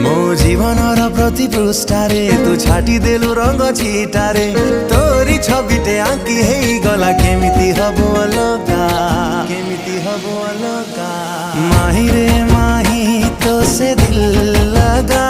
ମୋ ଜୀବନର ପ୍ରତି ପୃଷ୍ଠାରେ ତୁ ଛାଟି ଦେଲୁ ରଙ୍ଗ ଛିଟାରେ। ତୋରି ଛବିଟେ ଆଙ୍କି ହେଇଗଲା କେମିତି ହବ ଅଲଗା, କେମିତି ହବ ଅଲଗା। ମାହିରେ ମାହି ତ ସେ ଦିଲ ଲଗା।